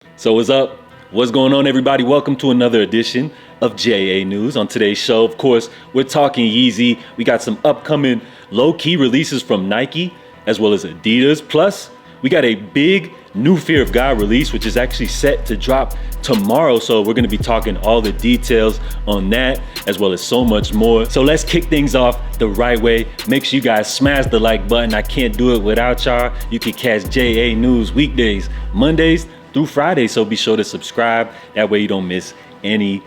So what's up? What's going on, everybody? Welcome to another edition of JA News. On today's show, of course, we're talking Yeezy. We got some upcoming low-key releases from Nike as well as Adidas. Plus, we got a big new Fear of God release, which is actually set to drop tomorrow. So we're gonna be talking all the details on that, as well as so much more. So let's kick things off the right way. Make sure you guys smash the like button. I can't do it without y'all. You can catch JA News weekdays, Mondays through Fridays. So be sure to subscribe. That way you don't miss any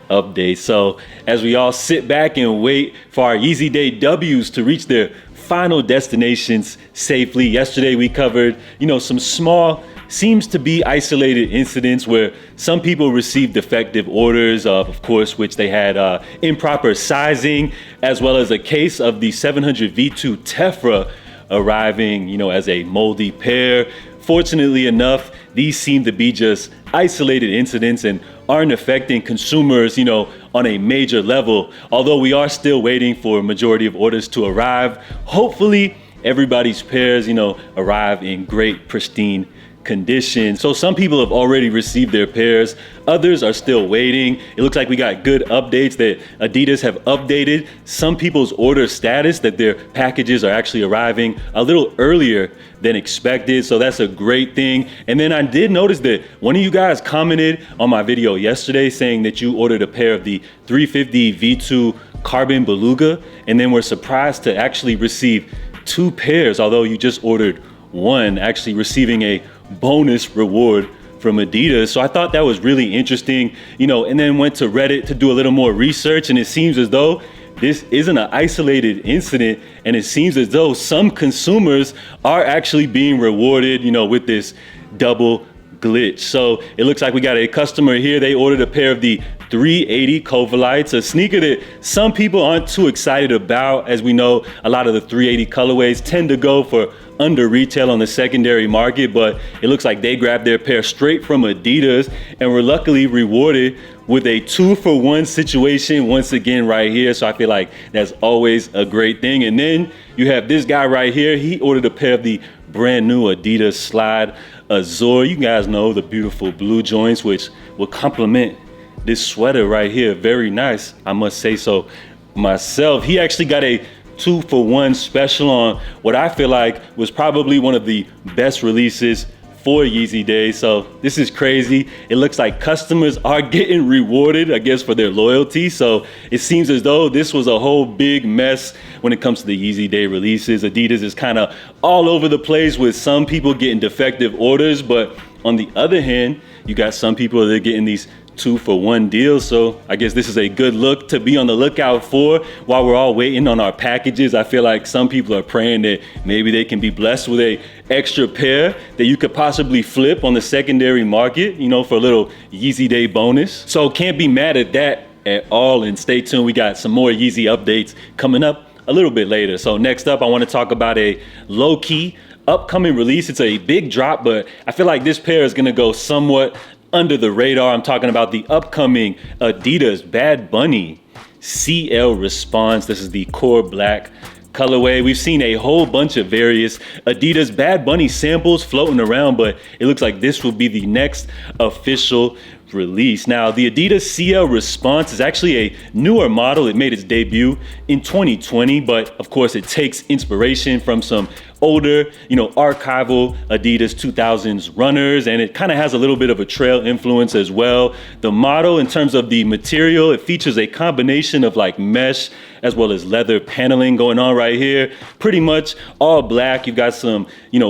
updates. So as we all sit back and wait for our Yeezy Day W's to reach their final destinations safely. Yesterday we covered, some small, seems to be isolated incidents where some people received defective orders, of course, which they had improper sizing, as well as a case of the 700 V2 Tephra arriving, as a moldy pair. Fortunately enough, these seem to be just isolated incidents and aren't affecting consumers, on a major level. Although we are still waiting for a majority of orders to arrive. Hopefully everybody's pairs, arrive in great, pristine condition. So some people have already received their pairs, others are still waiting. It looks like we got good updates that Adidas have updated some people's order status, that their packages are actually arriving a little earlier than expected. So that's a great thing. And then I did notice that one of you guys commented on my video yesterday saying that you ordered a pair of the 350 V2 Carbon Beluga and then were surprised to actually receive two pairs, although you just ordered one, actually receiving a bonus reward from Adidas. So I thought that was really interesting, and then went to Reddit to do a little more research, and it seems as though this isn't an isolated incident, and it seems as though some consumers are actually being rewarded, with this double glitch. So it looks like we got a customer here. They ordered a pair of the 380 Covalites, a sneaker that some people aren't too excited about. As we know, a lot of the 380 colorways tend to go for under retail on the secondary market, but it looks like they grabbed their pair straight from Adidas and were luckily rewarded with a 2-for-1 situation once again right here. So I feel like that's always a great thing. And then you have this guy right here. He ordered a pair of the brand new Adidas Slide Azure. You guys know the beautiful blue joints, which will complement this sweater right here. Very nice, I must say so myself. He actually got a 2-for-1 special on what I feel like was probably one of the best releases for Yeezy Day. So this is crazy. It looks like customers are getting rewarded, I guess, for their loyalty. So it seems as though this was a whole big mess when it comes to the Yeezy Day releases. Adidas is kind of all over the place with some people getting defective orders, but on the other hand, you got some people that are getting these 2-for-1 deals. So I guess this is a good look to be on the lookout for while we're all waiting on our packages. I feel like some people are praying that maybe they can be blessed with a extra pair that you could possibly flip on the secondary market, for a little Yeezy Day bonus. So can't be mad at that at all. And stay tuned, we got some more Yeezy updates coming up a little bit later. So next up, I want to talk about a low-key upcoming release. It's a big drop, but I feel like this pair is going to go somewhat under the radar. I'm talking about the upcoming Adidas Bad Bunny CL Response. This is the core black colorway. We've seen a whole bunch of various Adidas Bad Bunny samples floating around, but it looks like this will be the next official release. Now, the Adidas CL Response is actually a newer model. It made its debut in 2020, but of course it takes inspiration from some older, archival Adidas 2000s runners, and it kind of has a little bit of a trail influence as well. The model, in terms of the material, it features a combination of like mesh as well as leather paneling going on right here. Pretty much all black. You've got some,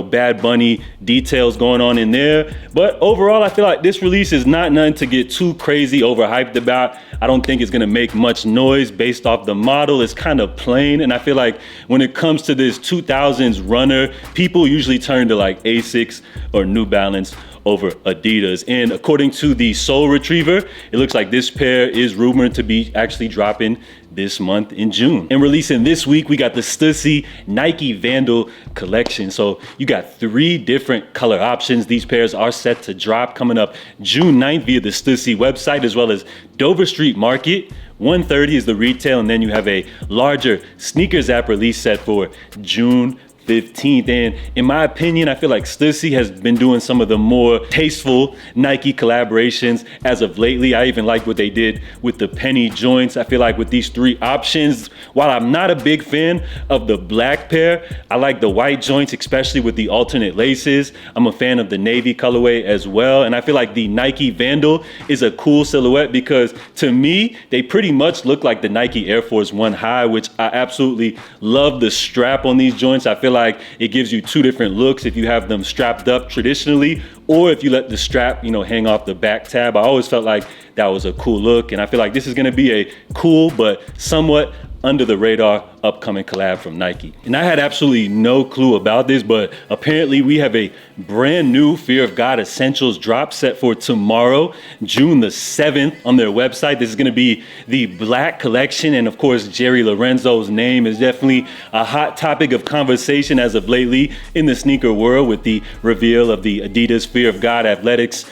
Bad Bunny details going on in there. But overall, I feel like this release is not nothing to get too crazy overhyped about. I don't think it's gonna make much noise based off the model. It's kind of plain, and I feel like when it comes to this 2000s runner, people usually turn to like Asics or New Balance over Adidas. And according to the Soul Retriever, it looks like this pair is rumored to be actually dropping this month in June. And releasing this week, we got the Stüssy Nike Vandal collection. So you got 3 different color options. These pairs are set to drop coming up June 9th via the Stüssy website, as well as Dover Street Market. 130 is the retail, and then you have a larger sneakers app release set for June 15th. And in my opinion, I feel like Stüssy has been doing some of the more tasteful Nike collaborations as of lately. I even like what they did with the penny joints. I feel like with these 3 options, while I'm not a big fan of the black pair, I like the white joints, especially with the alternate laces. I'm a fan of the navy colorway as well. And I feel like the Nike Vandal is a cool silhouette because to me, they pretty much look like the Nike Air Force One High, which I absolutely love the strap on these joints. I feel like it gives you 2 different looks if you have them strapped up traditionally, or if you let the strap, hang off the back tab. I always felt like that was a cool look. And I feel like this is gonna be a cool, but somewhat under the radar upcoming collab from Nike. And I had absolutely no clue about this, but apparently we have a brand new Fear of God Essentials drop set for tomorrow, June the 7th on their website. This is gonna be the black collection. And of course, Jerry Lorenzo's name is definitely a hot topic of conversation as of lately in the sneaker world with the reveal of the Adidas Fear of God Athletics,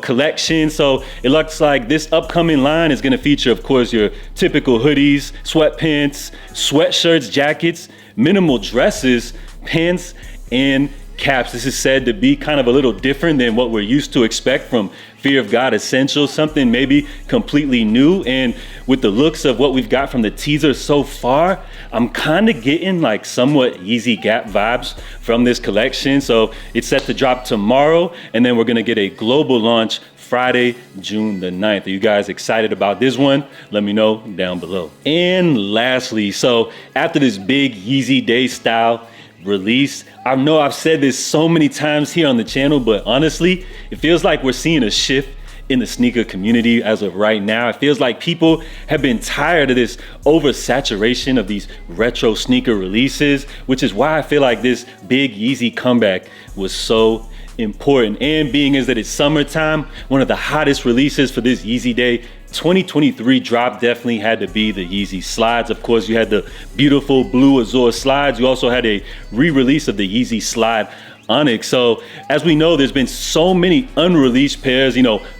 collection. So it looks like this upcoming line is gonna feature, of course, your typical hoodies, sweatpants, sweatshirts, jackets, minimal dresses, pants, and caps. This is said to be kind of a little different than what we're used to expect from Fear of God Essentials, something maybe completely new. And with the looks of what we've got from the teaser so far, I'm kind of getting like somewhat Yeezy Gap vibes from this collection. So it's set to drop tomorrow, and then we're gonna get a global launch Friday, June the 9th. Are you guys excited about this one? Let me know down below. And lastly, so after this big Yeezy Day style release, I know I've said this so many times here on the channel, but honestly, it feels like we're seeing a shift in the sneaker community as of right now. It feels like people have been tired of this oversaturation of these retro sneaker releases, which is why I feel like this big Yeezy comeback was so important. And being is that it's summertime, one of the hottest releases for this Yeezy Day 2023 drop definitely had to be the YEEZY Slides. Of course, you had the beautiful blue azure slides. You also had a re-release of the YZY Slide Onyx. So as we know, there's been so many unreleased pairs,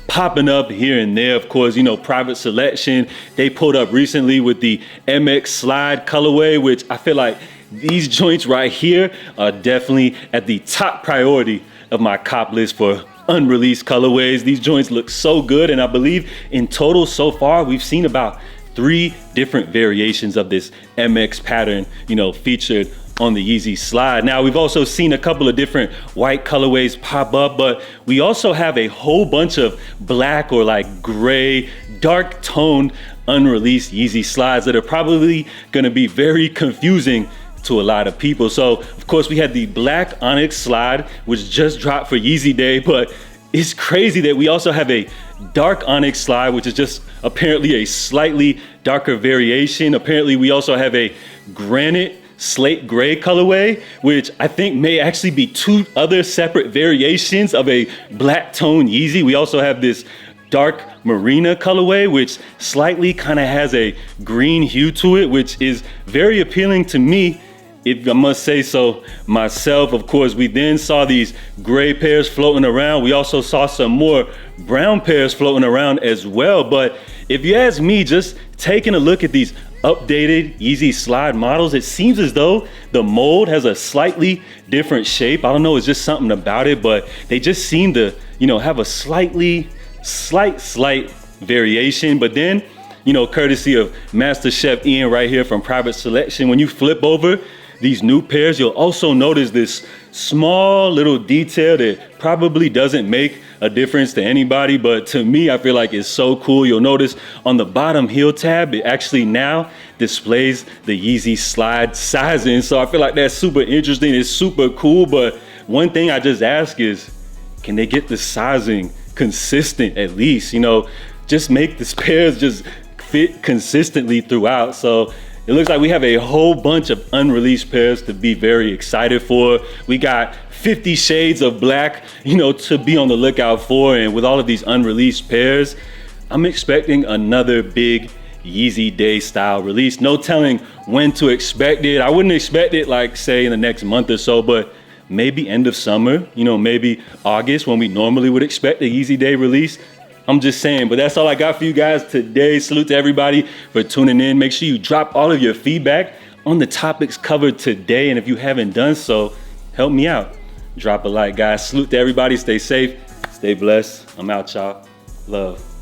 popping up here and there. Of course, Private Selection, they pulled up recently with the MX Slide colorway, which I feel like these joints right here are definitely at the top priority of my cop list for unreleased colorways. These joints look so good, and I believe in total so far we've seen about 3 different variations of this MX pattern, featured on the YEEZY Slide. Now, we've also seen a couple of different white colorways pop up, but we also have a whole bunch of black or like gray, dark toned unreleased YEEZY Slides that are probably gonna be very confusing to a lot of people. So of course we had the black Onyx Slide, which just dropped for Yeezy Day, but it's crazy that we also have a dark Onyx Slide, which is just apparently a slightly darker variation. Apparently we also have a granite slate gray colorway, which I think may actually be 2 other separate variations of a black tone Yeezy. We also have this dark marina colorway, which slightly kind of has a green hue to it, which is very appealing to me, if I must say so myself. Of course, we then saw these gray pairs floating around. We also saw some more brown pairs floating around as well. But if you ask me, just taking a look at these updated YEEZY Slide models, it seems as though the mold has a slightly different shape. I don't know, it's just something about it, but they just seem to, have a slight variation. But then, courtesy of Master Chef Ian right here from Private Selection, when you flip over these new pairs, you'll also notice this small little detail that probably doesn't make a difference to anybody, but to me, I feel like it's so cool. You'll notice on the bottom heel tab, it actually now displays the YEEZY Slide sizing. So I feel like that's super interesting. It's super cool, but one thing I just ask is, can they get the sizing consistent at least? Just make these pairs just fit consistently throughout. So it looks like we have a whole bunch of unreleased pairs to be very excited for. We got 50 shades of black, to be on the lookout for. And with all of these unreleased pairs, I'm expecting another big Yeezy Day style release. No telling when to expect it. I wouldn't expect it like say in the next month or so, but maybe end of summer, maybe August, when we normally would expect a Yeezy Day release. I'm just saying, but that's all I got for you guys today. Salute to everybody for tuning in. Make sure you drop all of your feedback on the topics covered today. And if you haven't done so, help me out. Drop a like, guys. Salute to everybody. Stay safe. Stay blessed. I'm out, y'all. Love.